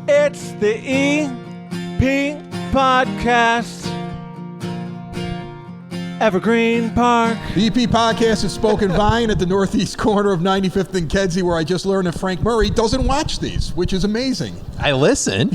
It's the EP Podcast. Evergreen Park. The EP Podcast is Spoken Vine at the northeast corner of 95th and Kedzie, where I just learned that Frank Murray doesn't watch these, which is amazing. I listen,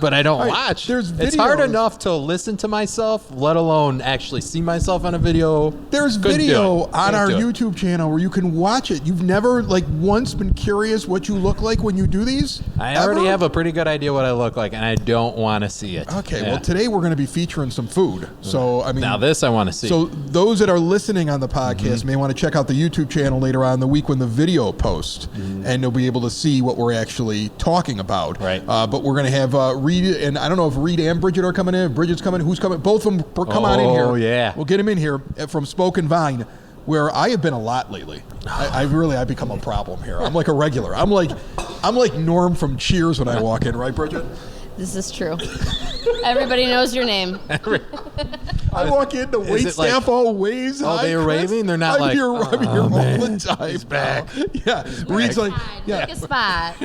but I don't watch. There's videos. It's hard enough to listen to myself, let alone actually see myself on a video. There's video on our YouTube channel where you can watch it. You've never, once been curious what you look like when you do these? I already have a pretty good idea what I look like, and I don't want to see it. Okay, well, today we're going to be featuring some food. So, I mean... Now this I want to see. So those that are listening on the podcast may want to check out the YouTube channel later on in the week when the video posts, and they'll be able to see what we're actually talking about. Right. But we're going to have Reed, and I don't know if Reed and Bridget are coming in. Bridget's coming. Who's coming? Both of them come on in here. Oh, yeah. We'll get them in here from Spoken Vine, where I have been a lot lately. I've become a problem here. I'm like a regular. I'm like Norm from Cheers when I walk in, right, Bridget? This is true. Everybody knows your name. I walk in, the wait staff all waves. Oh, they're raving? They're not I'm here all man, the time. he's back. Yeah. Reed's like, Take a spot.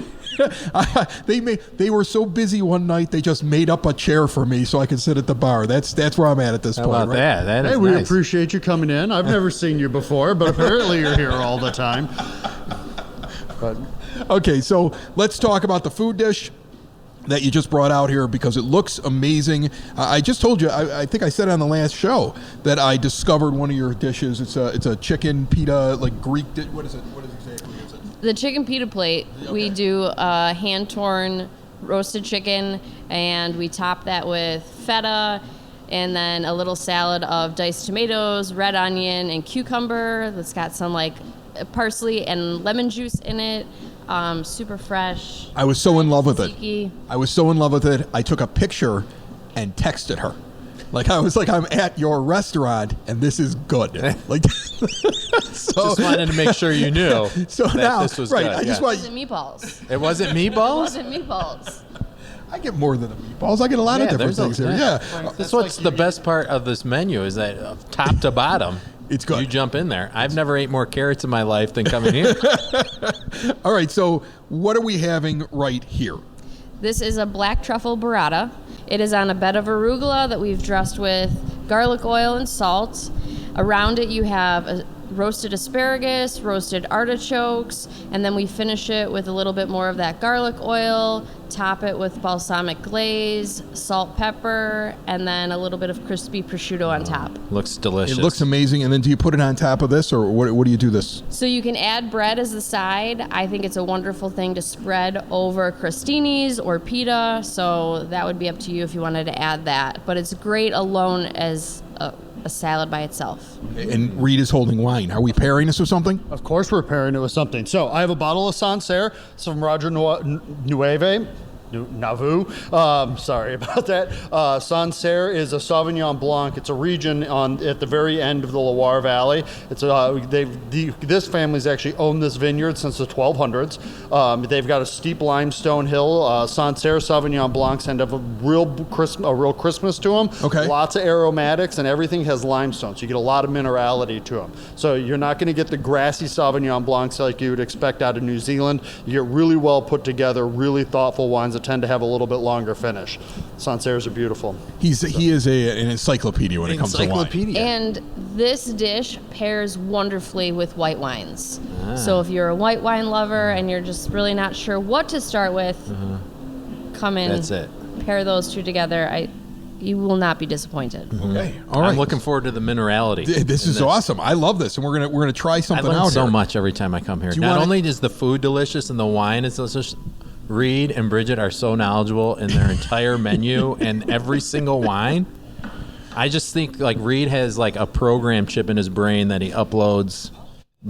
they were so busy one night, they just made up a chair for me so I could sit at the bar. That's where I'm at this How point. about right? that? That is Hey, we nice. appreciate you coming in. I've never seen you before, but apparently you're here all the time. But Okay, so let's talk about the food dish that you just brought out here because it looks amazing. I just told you, I think I said on the last show that I discovered one of your dishes. It's a chicken pita, Greek. What is it? What exactly is it? The chicken pita plate, we do hand-torn roasted chicken, and we top that with feta, and then a little salad of diced tomatoes, red onion, and cucumber that's got some parsley and lemon juice in it. Super fresh. I was so in love with tzatziki. it. I was so in love with it. I took a picture and texted her. I was like, I'm at your restaurant and this is good. So Just wanted to make sure you knew so that now, this was right, good. I just It want, wasn't meatballs. It wasn't It meatballs? wasn't meatballs. I get more than the meatballs. I get a lot of different things here. Yeah. That's what's the best part of this menu is that top to bottom, It's good. you jump in there. I've never ate more carrots in my life than coming here. All right, so what are we having right here? This is a black truffle burrata. It is on a bed of arugula that we've dressed with garlic oil and salt. Around it you have roasted asparagus, roasted artichokes, and then we finish it with a little bit more of that garlic oil, top it with balsamic glaze, salt, pepper, and then a little bit of crispy prosciutto on top. Looks delicious. It looks amazing. And then do you put it on top of this, or what do you do this? So you can add bread as the side. I think it's a wonderful thing to spread over crostinis or pita, so that would be up to you if you wanted to add that. But it's great alone as a salad by itself. And Reed is holding wine. Are we pairing this with something? of course we're pairing it with something. So I have a bottle of Sancerre. It's from Roger Navu. Sorry about that. Sancerre is a Sauvignon Blanc. It's a region at the very end of the Loire Valley. It's this family's actually owned this vineyard since the 1200s. They've got a steep limestone hill. Sancerre Sauvignon Blancs tend to have a real crispness to them. Okay. Lots of aromatics, and everything has limestone, so you get a lot of minerality to them. So you're not going to get the grassy Sauvignon Blancs like you would expect out of New Zealand. You get really well put together, really thoughtful wines that tend to have a little bit longer finish. Sancerres are beautiful. He is an encyclopedia when it comes to wine. And this dish pairs wonderfully with white wines. So if you're a white wine lover and you're just really not sure what to start with, come in. That's it. Pair those two together. You will not be disappointed. Okay, all right. I'm looking forward to the minerality. This is awesome. I love this, and we're gonna try I something learn out so here. much every time I come here. you Not wanna- only is the food delicious and the wine is delicious, Reed and Bridget are so knowledgeable in their entire menu and every single wine. I just think Reed has a program chip in his brain that he uploads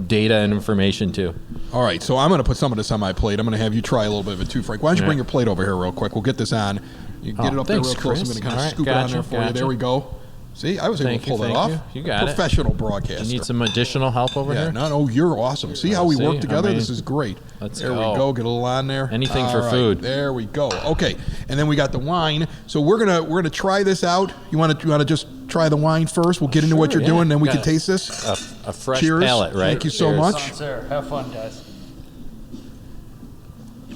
data and information to. All right, so I'm gonna put some of this on my plate. I'm gonna have you try a little bit of it too, Frank. Why don't you bring your plate over here real quick? We'll get this on. You get it up thanks, there real close. Chris. I'm gonna kind All of right, scoop it on gotcha, there for you. gotcha. There we go. See, I was able to pull that off. You got it. Professional broadcaster. You need some additional help over Yeah, here? no, you're awesome. See how we See, work together? I mean, this is great. let's there we go. go. Get a little on there. Anything All for right, food. There we go. Okay, and then we got the wine. So we're gonna try this out. You want to just try the wine first? We'll get into what Sure, you're yeah. doing, then we Got can it. taste this. A fresh Cheers. palate, right? Thank you so Cheers. much. Sancerre, have fun, guys.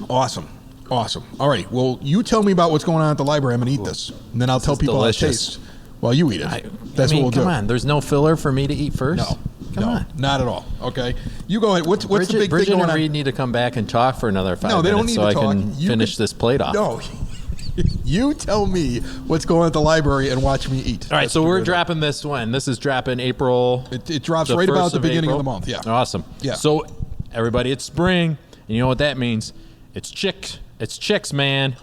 Awesome. Awesome. All right. Well, you tell me about what's going on at the library. I'm going to eat this. And then I'll tell people how it tastes. Well, you eat it. That's what we'll do. Come on. There's no filler for me to eat first? No. Come on. Not at all. Okay. You go ahead. What's the big Bridget thing going and on? Reed need to come back and talk for another 5 minutes they don't need so to I talk. can finish this plate off. No. You tell me what's going on at the library and watch me eat. All right, so we're dropping this when? This is dropping April. It drops right about the beginning of the month. Yeah. Awesome. Yeah. So everybody, it's spring, and you know what that means? It's chicks. It's chicks, man.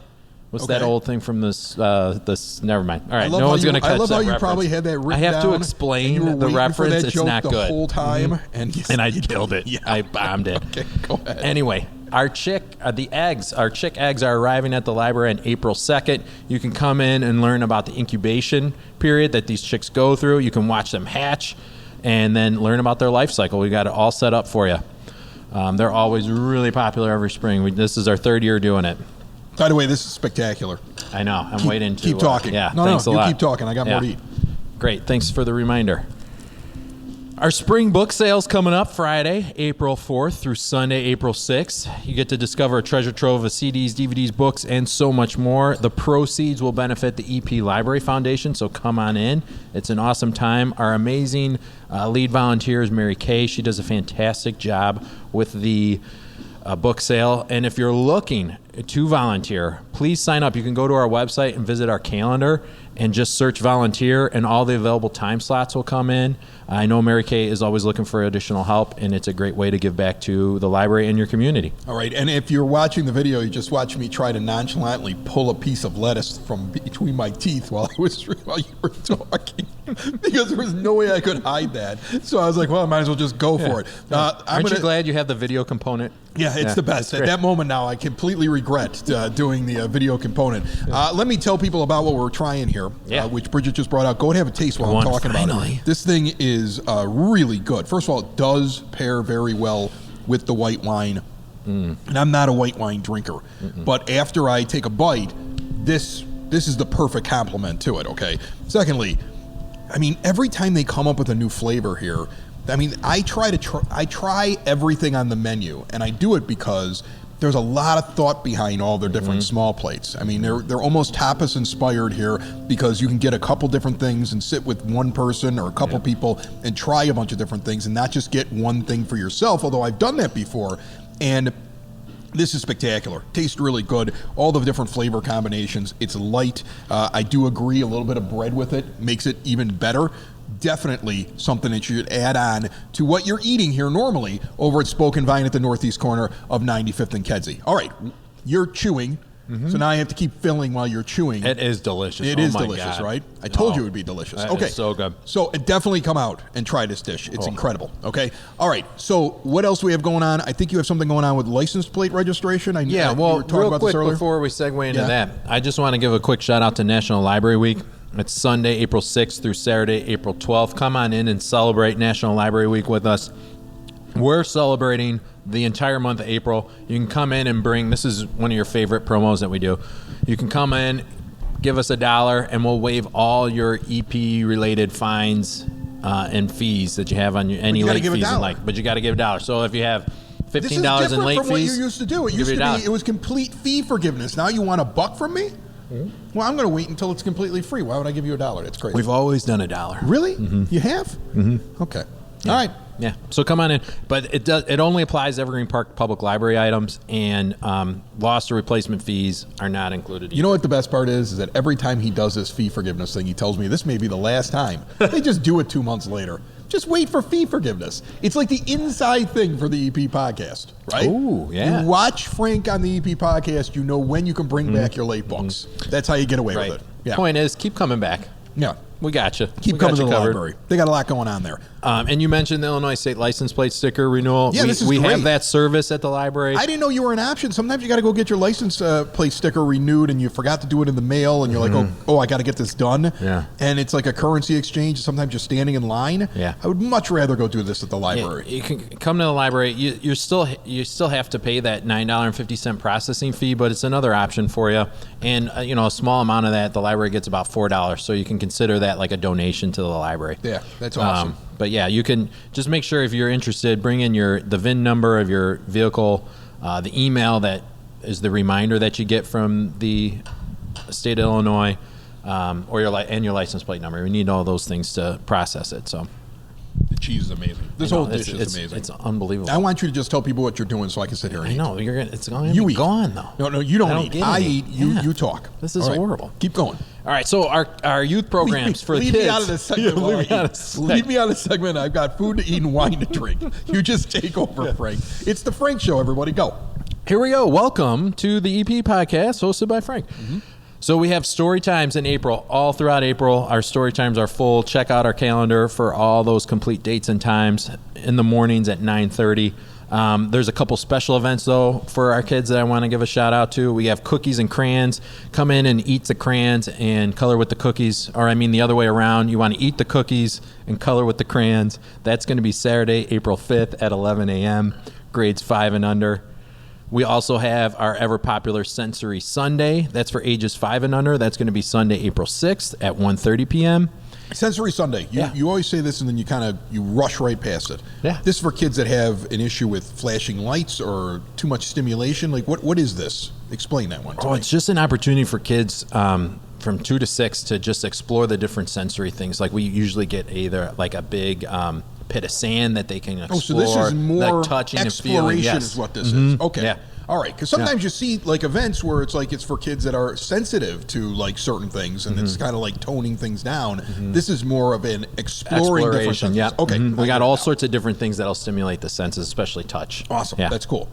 What's that Okay. old thing from this? Never mind. All right, love no how one's you- going to catch I love that how you reference. probably had that written I have to down, explain and you were the waiting for reference. that It's joke not the good. whole time, And I killed it. Yeah. I bombed it. Okay, go ahead. Anyway, our chick eggs are arriving at the library on April 2nd. You can come in and learn about the incubation period that these chicks go through. You can watch them hatch and then learn about their life cycle. We got it all set up for you. They're always really popular every spring. This is our 3rd year doing it. By the way, this is spectacular. I know. I'm waiting to keep talking. Yeah, No, thanks a you lot. keep talking. I got more to eat. Great. Thanks for the reminder. Our spring book sale's coming up Friday, April 4th through Sunday, April 6th. You get to discover a treasure trove of CDs, DVDs, books, and so much more. The proceeds will benefit the EP Library Foundation, so come on in. It's an awesome time. Our amazing lead volunteer is Mary Kay. She does a fantastic job with the book sale. And if you're looking to volunteer, please sign up. You can go to our website and visit our calendar and just search volunteer, and all the available time slots will come in. I know Mary Kay is always looking for additional help, and it's a great way to give back to the library and your community. All right, and if you're watching the video, you just watched me try to nonchalantly pull a piece of lettuce from between my teeth while you were talking, because there was no way I could hide that. So I was like, well, I might as well just go for it. Aren't you glad you have the video component? Yeah, it's the best. At that moment now, I completely regret doing the video component. Let me tell people about what we're trying here, which Bridget just brought out. Go ahead and have a taste while I'm talking about it. This thing is really good. First of all, it does pair very well with the white wine. And I'm not a white wine drinker. But after I take a bite, this is the perfect complement to it, okay? Secondly, I mean, every time they come up with a new flavor here, I mean, I try everything on the menu, and I do it because there's a lot of thought behind all their different small plates. I mean, they're almost tapas inspired here, because you can get a couple different things and sit with one person or a couple people and try a bunch of different things and not just get one thing for yourself, although I've done that before. And this is spectacular. Tastes really good. All the different flavor combinations. It's light. I do agree, a little bit of bread with it makes it even better. Definitely something that you should add on to what you're eating here normally over at Spoke and Vine at the northeast corner of 95th and Kedzie. All right, you're chewing, so now I have to keep filling while you're chewing. It is delicious. It is delicious, right? I told you it would be delicious. Okay, so good. So definitely come out and try this dish. It's incredible. Okay, all right. So what else do we have going on? I think you have something going on with license plate registration. Well, you were talking real about quick this earlier. before we segue into that, I just want to give a quick shout out to National Library Week. It's Sunday, April 6th through Saturday, April 12th. Come on in and celebrate National Library Week with us. We're celebrating the entire month of April. You can come in and this is one of your favorite promos that we do. You can come in, give us $1, and we'll waive all your EP-related fines and fees that you have on any late fees and like. But you got to give $1. So if you have $15 in late from what fees, you used to do. It used to be, it was complete fee forgiveness. Now you want $1 from me? Well, I'm going to wait until it's completely free. Why would I give you $1? That's crazy. we've always done $1. Really? You have? Okay. Yeah. All right. Yeah. So come on in, but it only applies to Evergreen Park Public Library items, and lost or replacement fees are not included. You know what the best part is that every time he does this fee forgiveness thing, he tells me this may be the last time. They just do it 2 months later. Just wait for fee forgiveness. It's like the inside thing for the EP podcast, right? Ooh, yeah. You watch Frank on the EP podcast, you know when you can bring back your late books. That's how you get away with it. Yeah. Point is, keep coming back. Yeah. We got you. Keep coming to the library. They got a lot going on there. And you mentioned the Illinois State License Plate Sticker Renewal. Yeah, this is we great. have that service at the library. I didn't know you were an option. Sometimes you got to go get your license plate sticker renewed, and you forgot to do it in the mail, and you're like, oh, I got to get this done. Yeah. And it's like a currency exchange. Sometimes you're standing in line. Yeah. I would much rather go do this at the library. You can come to the library. You still have to pay that $9.50 processing fee, but it's another option for you. And a small amount of that, the library gets about $4, so you can consider that like a donation to the library. Yeah, that's awesome. But yeah, you can just make sure if you're interested, bring in the VIN number of your vehicle, the email that is the reminder that you get from the state of Illinois, or your license plate number. We need all those things to process it. So The cheese is amazing. This whole dish is amazing. It's unbelievable. I want you to just tell people what you're doing so I can sit here and eat. I know it's going to You be eat. gone though. No, you don't I don't eat. get I any. eat. You talk. This is All right. horrible. Keep going. All right, so our youth programs for leave kids. me out of this segment. while I leave me out eat. of this segment. Leave me out of this segment. I've got food to eat and wine to drink. You just take over, Frank. It's the Frank Show, everybody. Go. Here we go. Welcome to the EP podcast hosted by Frank. So we have story times in April. All throughout April, our story times are full. Check out our calendar for all those complete dates and times in the mornings at 9:30. There's a couple special events, though, for our kids that I want to give a shout-out to. We have cookies and crayons. Come in and eat the crayons and color with the cookies. Or, I mean, the other way around. You want to eat the cookies and color with the crayons. That's going to be Saturday, April 5th at 11 a.m., grades 5 and under. We also have our ever-popular Sensory Sunday. That's for ages 5 and under. That's going to be Sunday, April 6th at 1:30 p.m. Sensory Sunday. You always say this and then you rush right past it. Yeah. This is for kids that have an issue with flashing lights or too much stimulation. Like, what is this? Explain that one to me. It's just an opportunity for kids from 2 to 6 to just explore the different sensory things. Like, we usually get either like a big pit of sand that they can explore. So this is more like touching exploration and feeling. Yes. is what this is. Okay. Yeah. All right. Because sometimes you see like events where it's like it's for kids that are sensitive to like certain things and it's kind of like toning things down. This is more of an exploring different things. Yeah. Okay. We got all sorts of different things that'll stimulate the senses, especially touch. Awesome. Yeah. That's cool.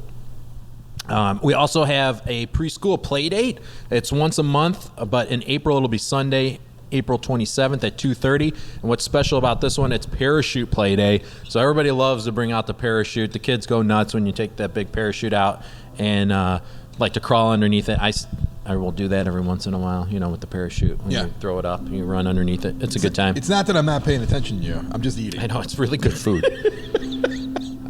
We also have a preschool play date. It's once a month, but in April it'll be Sunday, April 27th at 2:30. And what's special about this one, it's parachute play day. So everybody loves to bring out the parachute. The kids go nuts when you take that big parachute out and like to crawl underneath it. I will do that every once in a while, with the parachute. When you throw it up, you run underneath it. It's a good time. It's not that I'm not paying attention to you. I'm just eating. I know, it's really good food.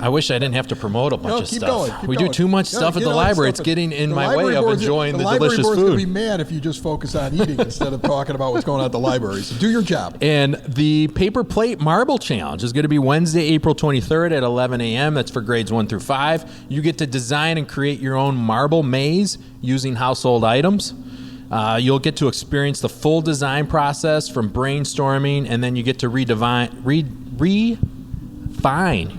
I wish I didn't have to promote a bunch of keep stuff. going, keep we going. do too much stuff at the library. It's getting in my way of enjoying the delicious library board's going to be food. mad if you just focus on eating instead of talking about what's going on at the library. So do your job. And the Paper Plate Marble Challenge is going to be Wednesday, April 23rd at 11 a.m. That's for grades 1 through 5. You get to design and create your own marble maze using household items. You'll get to experience the full design process from brainstorming, and then you get to refine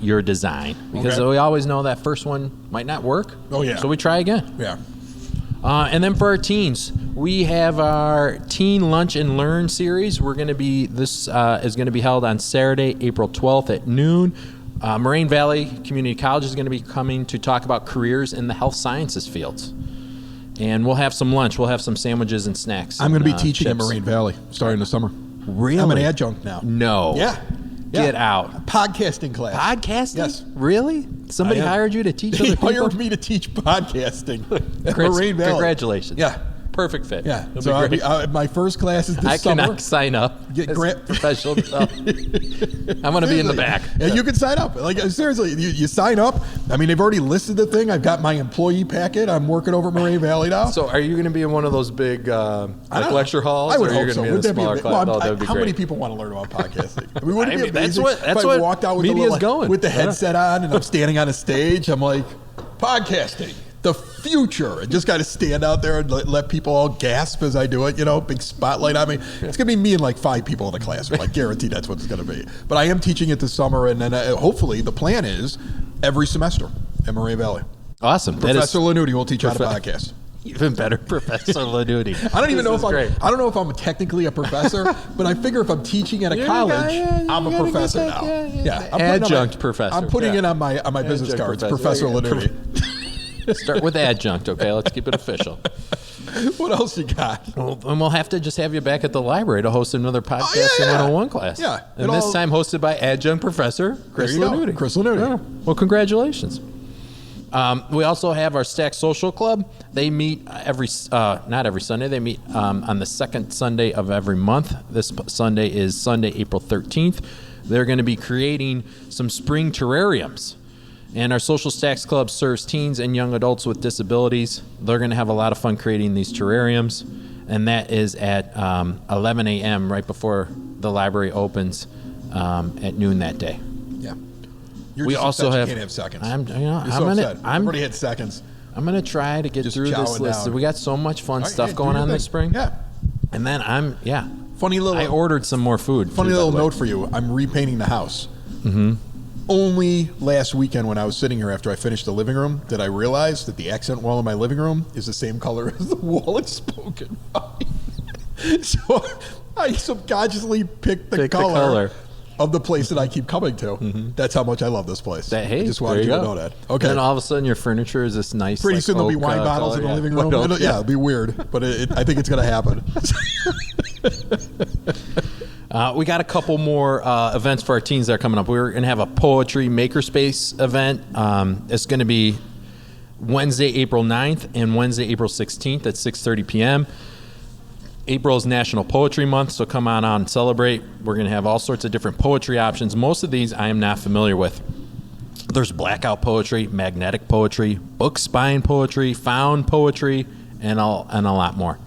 your design because we always know that first one might not work. Oh, yeah. So we try again. Yeah. And then for our teens, we have our Teen Lunch and Learn series. We're going to be is going to be held on Saturday, April 12th at noon. Moraine Valley Community College is going to be coming to talk about careers in the health sciences fields. And we'll have some lunch. We'll have some sandwiches and snacks. I'm going to be and, teaching at chips. Moraine Valley starting this summer. Really? I'm an adjunct now. No. Yeah. Get out. Podcasting class. Podcasting? Yes. Really? Somebody I am. hired you to teach They other people? hired me to teach podcasting at Moraine Valley. Congratulations. Yeah. Perfect fit. Yeah. It'll So be I'll great. be, my first class is this I summer. cannot sign up Get as grant- professional. I'm going to be in the back. Yeah, you can sign up. Like, seriously, you sign up. I mean, they've already listed the thing. I've got my employee packet. I'm working over at Moraine Valley now. So are you going to be in one of those big lecture halls? I would or are you hope so. going to be in a Would that smaller be, class? well, That would be how great. many people want to learn about podcasting? I mean, wouldn't it be that's amazing what if I walked out with media's going. with the headset on and I'm standing on a stage? I'm like, podcasting, the future. And just got to stand out there and let people all gasp as I do it, big spotlight on me. It's going to be me and like 5 people in the classroom. I guarantee that's what it's going to be. But I am teaching it this summer, and then hopefully the plan is every semester at Moraine Valley. Awesome. Professor Lanuti will teach how to podcast. Even better, Professor Lanuti. I don't even know if great. I don't know if I'm technically a professor, but I figure if I'm teaching at a college, I'm a professor now. Yeah, I'm putting Adjunct professor. I'm putting Yeah. it on my business Adjunct cards, professor. Professor Yeah. Lanuti. Start with adjunct, okay? Let's keep it official. What else you got? Well, and we'll have to just have you back at the library to host another podcast yeah. 101 class. Yeah. And this time hosted by adjunct professor Chris There you go. Lanuti. Chris Lanuti. Yeah. Well, congratulations. We also have our Stack Social Club. They meet not every Sunday. They meet on the second Sunday of every month. This Sunday is Sunday, April 13th. They're going to be creating some spring terrariums. And our Social Stacks Club serves teens and young adults with disabilities. They're going to have a lot of fun creating these terrariums. And that is at 11 a.m. right before the library opens at noon that day. Yeah. You're We just also upset have- you can't have seconds. I'm You're so upset. I've already had seconds. I'm going to try to get Just through this chowing list. down. We got so much fun All right, stuff yeah, do going your on thing. this spring. Yeah. And then Funny little. I ordered some more food. Funny too, by little the way. note for you. I'm repainting the house. Mm-hmm. Only last weekend when I was sitting here after I finished the living room did I realize that the accent wall in my living room is the same color as the wall it's spoken by. So I subconsciously picked the color of the place that I keep coming to. Mm-hmm. That's how much I love this place. Hey, I just wanted you to know that. Okay. And then all of a sudden your furniture is this nice. Pretty like, soon there'll be oak, wine bottles color. in the living White room. oak, It'll be weird, but I think it's going to happen. We got a couple more events for our teens that are coming up. We're going to have a poetry makerspace event. It's going to be Wednesday, April 9th and Wednesday, April 16th at 6:30 p.m. April is National Poetry Month, so come on out and celebrate. We're going to have all sorts of different poetry options. Most of these I am not familiar with. There's blackout poetry, magnetic poetry, book spine poetry, found poetry, and a lot more.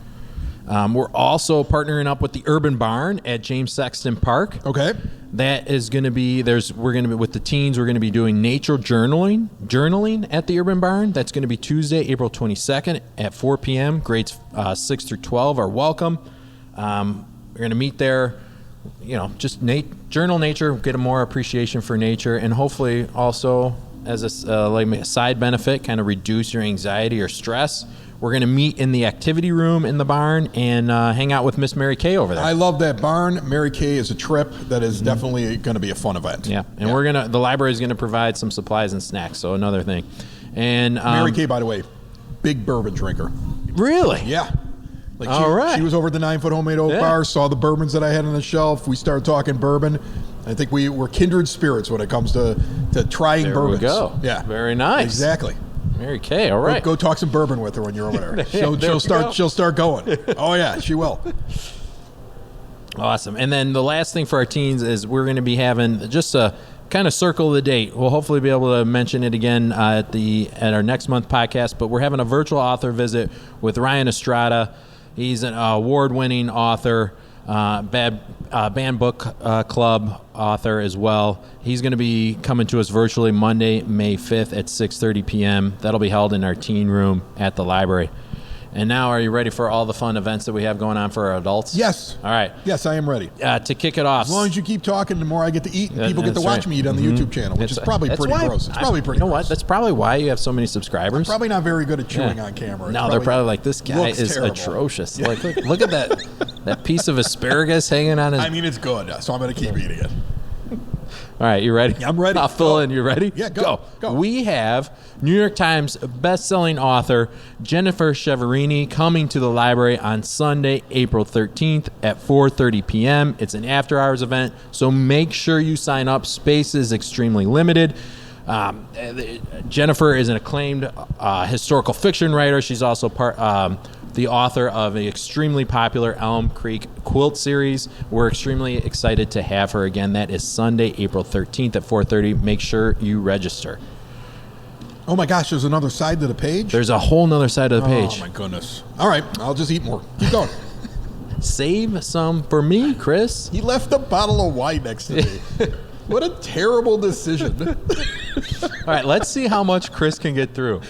We're also partnering up with the Urban Barn at James Sexton Park. Okay. That is going to be we're going to be with the teens. We're going to be doing nature journaling at the Urban Barn. That's going to be Tuesday, April 22nd at 4 p.m. Grades 6 through 12 are welcome. We're going to meet there. Just journal nature, get a more appreciation for nature, and hopefully also as a side benefit, kind of reduce your anxiety or stress. We're going to meet in the activity room in the barn and hang out with Miss Mary Kay over there. I love that barn. Mary Kay is a trip that is definitely going to be a fun event. Yeah, and the library is going to provide some supplies and snacks, so another thing. And Mary Kay, by the way, big bourbon drinker. Really? Yeah. Like All right. She was over at the 9 Foot Homemade Oak Bar, saw the bourbons that I had on the shelf. We started talking bourbon. I think we're kindred spirits when it comes to trying bourbons. There we go. Yeah. Very nice. Exactly. Mary Kay, all right. Go talk some bourbon with her when you're over there. She'll start going. Oh yeah, she will. Awesome. And then the last thing for our teens is we're going to be having just a kind of circle the date. We'll hopefully be able to mention it again at our next month podcast, but we're having a virtual author visit with Ryan Estrada. He's an award-winning author, banned book club author as well. He's going to be coming to us virtually Monday, May 5th at 6:30 p.m. That'll be held in our teen room at the library. And now, are you ready for all the fun events that we have going on for our adults? Yes. All right. Yes, I am ready. To kick it off. As long as you keep talking, the more I get to eat, and people get to That's watch right. me eat on the YouTube channel, which is probably That's pretty why- gross. It's probably pretty You know gross. what? That's probably why you have so many subscribers. Probably not very good at chewing Yeah. on camera. No, they're probably like, this guy looks is terrible. atrocious. Like, look at that piece of asparagus hanging on his... I mean, it's good, so I'm going to keep eating it. All right, you ready? I'm ready. I'll fill Go. in. You ready? Yeah, go. We have New York Times best-selling author Jennifer Cheverini coming to the library on Sunday, April 13th at 4:30 p.m. It's an after-hours event, so make sure you sign up. Space is extremely limited. Jennifer is an acclaimed historical fiction writer. She's also the author of the extremely popular Elm Creek quilt series. We're extremely excited to have her again. That is Sunday, April 13th at 4:30. Make sure you register. Oh my gosh, there's another side to the page? There's a whole nother side of the page. Oh my goodness. All right, I'll just eat more. Keep going. Save some for me, Chris. He left a bottle of wine next to me. What a terrible decision. All right, let's see how much Chris can get through.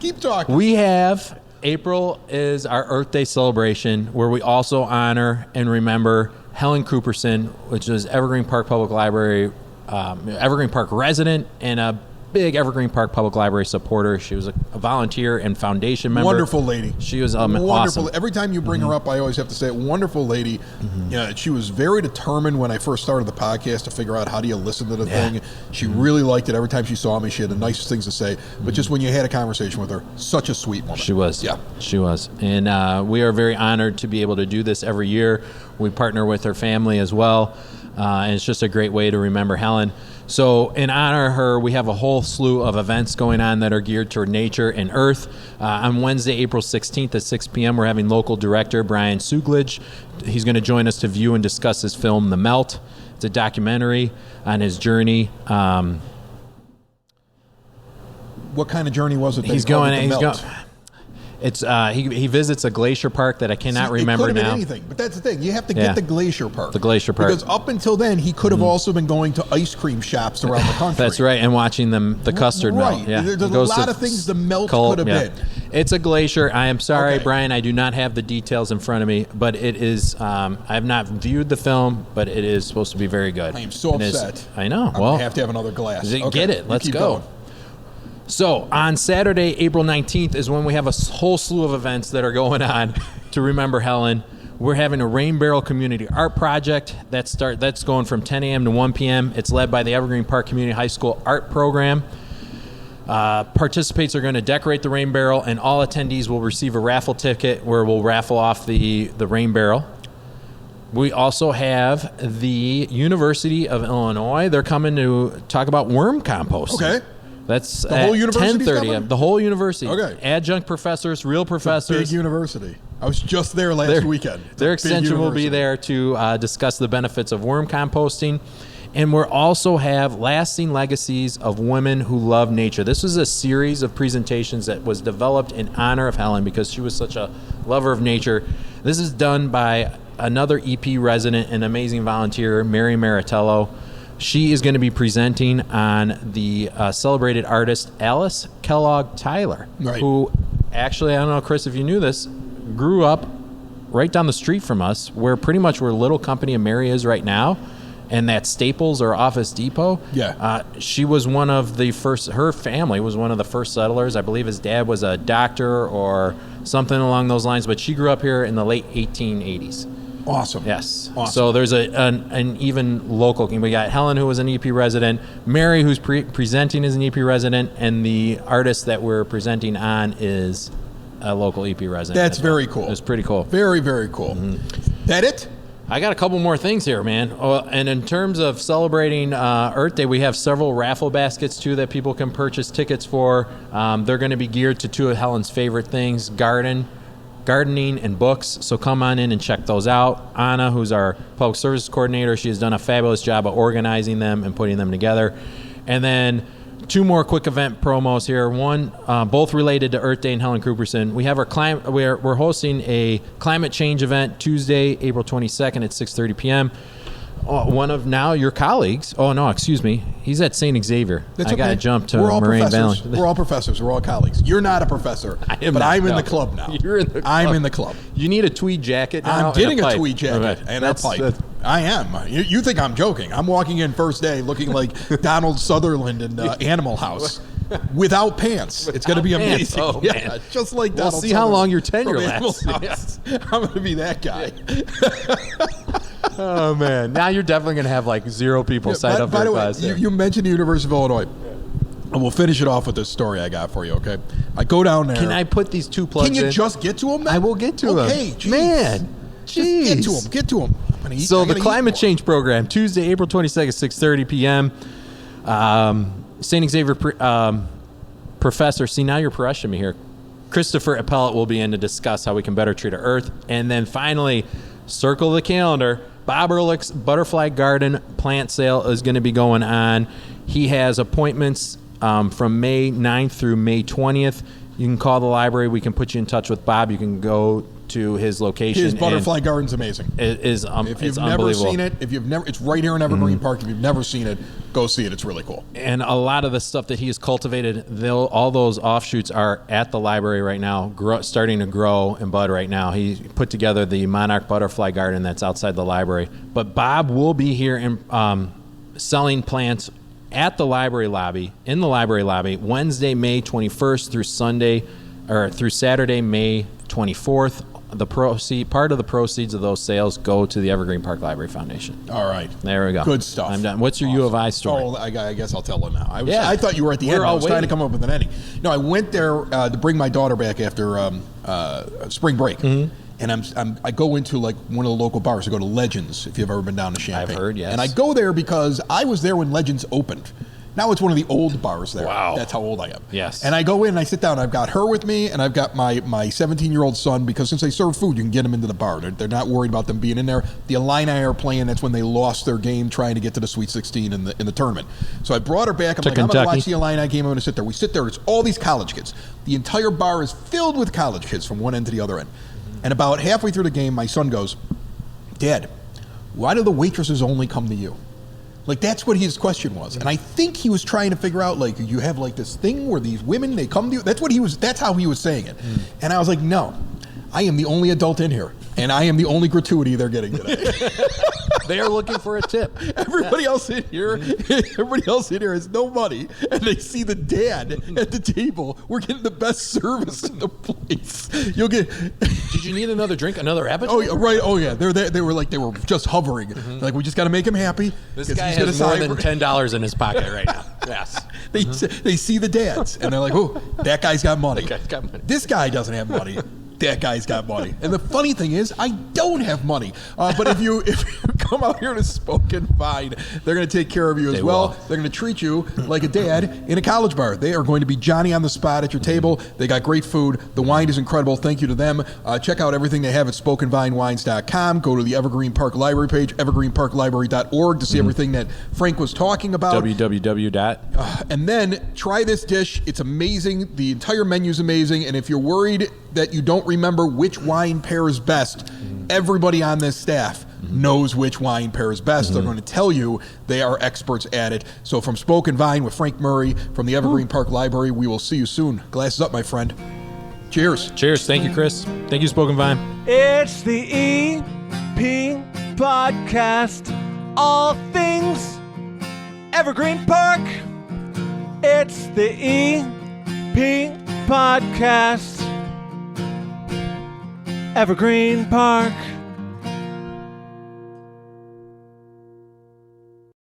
Keep talking. We have April is our Earth Day celebration, where we also honor and remember Helen Cooperson, which is Evergreen Park Public Library, Evergreen Park resident, and a big Evergreen Park Public Library supporter. She was a volunteer and foundation member. Wonderful lady. She was wonderful. awesome. Every time you bring her up, I always have to say, wonderful lady. Yeah, she was very determined when I first started the podcast to figure out how do you listen to the thing. She really liked it. Every time she saw me, she had the nicest things to say. But just when you had a conversation with her, such a sweet woman. She was. Yeah. She was. And we are very honored to be able to do this every year. We partner with her family as well. And it's just a great way to remember Helen. So in honor of her, we have a whole slew of events going on that are geared toward nature and earth. On Wednesday, April 16th at 6 p.m., we're having local director Brian Suglage. He's going to join us to view and discuss his film, The Melt. It's a documentary on his journey. What kind of journey was it that He's he called going. it The He's Melt? going. It's he visits a glacier park that I cannot remember it could have now. been anything, but that's the thing. You have to get the glacier park. The glacier park. Because up until then, he could have also been going to ice cream shops around the country. That's right, and watching the custard melt. Right. Yeah, There's a lot of things the melt could have been. It's a glacier. I am sorry, Okay. Brian. I do not have the details in front of me, but it is. I have not viewed the film, but it is supposed to be very good. I am so It is- upset. I know. I'm Well, going to have to have another glass. get it. You Let's keep go. going. So on Saturday, April 19th is when we have a whole slew of events that are going on to remember Helen. We're having a Rain Barrel Community Art Project that's going from 10 a.m. to 1 p.m. It's led by the Evergreen Park Community High School Art Program. Participants are going to decorate the rain barrel, and all attendees will receive a raffle ticket where we'll raffle off the rain barrel. We also have the University of Illinois. They're coming to talk about worm composting. Okay. That's The whole university's 10:30. coming? The whole university. Okay. Adjunct professors, real Big professors. university. I was just there last weekend. It's a Their big extension will be university. there to discuss the benefits of worm composting. And we'll also have lasting legacies of women who love nature. This was a series of presentations that was developed in honor of Helen because she was such a lover of nature. This is done by another EP resident and amazing volunteer, Mary Maritello. She is going to be presenting on the celebrated artist Alice Kellogg Tyler, Right. who actually, I don't know, Chris, if you knew this, grew up right down the street from us, where pretty much where Little Company of Mary is right now, and that Staples or Office Depot. Yeah. She was one of the first, her family was one of the first settlers. I believe his dad was a doctor or something along those lines, but she grew up here in the late 1880s. Awesome. Yes. Awesome. So there's an even local. We got Helen, who was an EP resident, Mary, who's presenting as an EP resident, and the artist that we're presenting on is a local EP resident. That's as well. very cool. It's pretty cool. Very, very cool. That it? I got a couple more things here, man. And in terms of celebrating Earth Day, we have several raffle baskets, too, that people can purchase tickets for. They're going to be geared to two of Helen's favorite things, gardening and books. So come on in and check those out. Anna, who's our public service coordinator, she has done a fabulous job of organizing them and putting them together. And then two more quick event promos here. One, both related to Earth Day and Helen Cooperson. We have our we're hosting a climate change event Tuesday, April 22nd at 6:30 p.m. One of now your colleagues. Oh no, excuse me. He's at St. Xavier. That's I got to okay. jump to We're all Moraine Valley. professors. We're all professors. We're all colleagues. You're not a professor, but I'm in the club now. You're in the club. I'm in the club. You need a tweed jacket now. I'm getting and a pipe. tweed jacket Okay. and That's- a pipe. that's- I am. You think I'm joking? I'm walking in first day looking like Donald Sutherland in Animal House. Without pants. It's going to be pants. amazing. Oh, yeah, man. just like We'll Donald see how Sutherland long your tenure from Animal lasts. House. I'm going to be that guy. Oh man! Now you're definitely going to have like zero people sign up for By the your way, class. you mentioned the University of Illinois. And we'll finish it off with this story I got for you, okay? I go down there. Can I put these two plugs Can you in? just get to them? I will get to them. Okay, geez. Man, Just get to jeez. them. Get to them. So the climate change program, Tuesday, April 22nd, 6:30 p.m. St. Xavier professor, see now you're pressuring me here. Christopher Appellate will be in to discuss how we can better treat our Earth. And then finally, circle the calendar. Bob Ehrlich's Butterfly Garden plant sale is going to be going on. He has appointments from May 9th through May 20th. You can call the library. We can put you in touch with Bob. You can go to his location. His butterfly garden's amazing. It is If it's you've never unbelievable. seen it, it's right here in Evergreen Park. If you've never seen it, go see it. It's really cool. And a lot of the stuff that he has cultivated, all those offshoots are at the library right now, starting to grow and bud right now. He put together the Monarch Butterfly Garden that's outside the library. But Bob will be here and selling plants at the library lobby, Wednesday, May 21st through Saturday, May 24th. Part of the proceeds of those sales go to the Evergreen Park Library Foundation. All right. There we go. Good stuff. I'm done. What's your U of I story? Oh, I guess I'll tell it now. Yeah. I thought you were at the We're end. I all was trying to waiting. come up with an ending. No, I went there to bring my daughter back after spring break. Mm-hmm. And I go into like one of the local bars. I go to Legends, if you've ever been down to Champaign. I've heard, yes. And I go there because I was there when Legends opened. Now it's one of the old bars there. Wow. That's how old I am. Yes. And I go in and I sit down. I've got her with me, and I've got my 17-year-old son, because since they serve food, you can get them into the bar. They're not worried about them being in there. The Illini are playing. That's when they lost their game trying to get to the Sweet 16 in the tournament. So I brought her back. I'm like, I'm going to watch the Illini game. I'm going to sit there. We sit there. It's all these college kids. The entire bar is filled with college kids from one end to the other end. And about halfway through the game, my son goes, Dad, why do the waitresses only come to you? Like, that's what his question was. And I think he was trying to figure out, like, you have, like, this thing where these women, they come to you. That's how he was saying it. And I was like, no, I am the only adult in here. And I am the only gratuity they're getting today. They are looking for a tip. Everybody else in here has no money, and they see the dad at the table. We're getting the best service in the place. You'll get. Did you need another drink? Another appetizer? Oh yeah, right. Oh yeah, they were just hovering. Like, we just got to make him happy. This guy has more than $10 in his pocket right now. Yes. They see the dads, and they're like, oh, that guy's got money. That guy's got money. This guy doesn't have money. That guy's got money. And the funny thing is, I don't have money. But if you come out here to Spoken Vine, they're going to take care of you as well. They're going to treat you like a dad in a college bar. They are going to be Johnny on the spot at your table. They got great food. The wine is incredible. Thank you to them. Check out everything they have at SpokenVineWines.com. Go to the Evergreen Park Library page, evergreenparklibrary.org, to see everything that Frank was talking about. www. And then try this dish. It's amazing. The entire menu is amazing. And if you're worried that you don't remember which wine pairs best, everybody on this staff knows which wine pairs best. They're going to tell you. They are experts at it. So from Spoken Vine with Frank Murray from the Evergreen Park Library, we will see you soon. Glasses up, my friend. Cheers. Cheers. Thank you, Chris. Thank you, Spoken Vine. It's the EP Podcast. All things Evergreen Park. It's the EP Podcast. Evergreen Park.